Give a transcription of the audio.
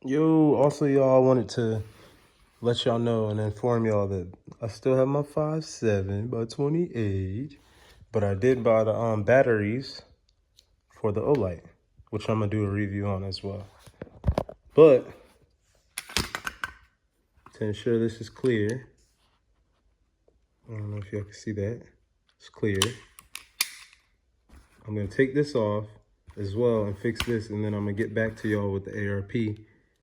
Yo, also y'all, I wanted to let y'all know and inform y'all that I still have my 5.7 by 28, but I did buy the batteries for the Olight, which I'm gonna do a review on as well. But to ensure this is clear, I don't know if y'all can see that, it's clear. I'm gonna take this off as well and fix this, and then I'm gonna get back to y'all with the ARP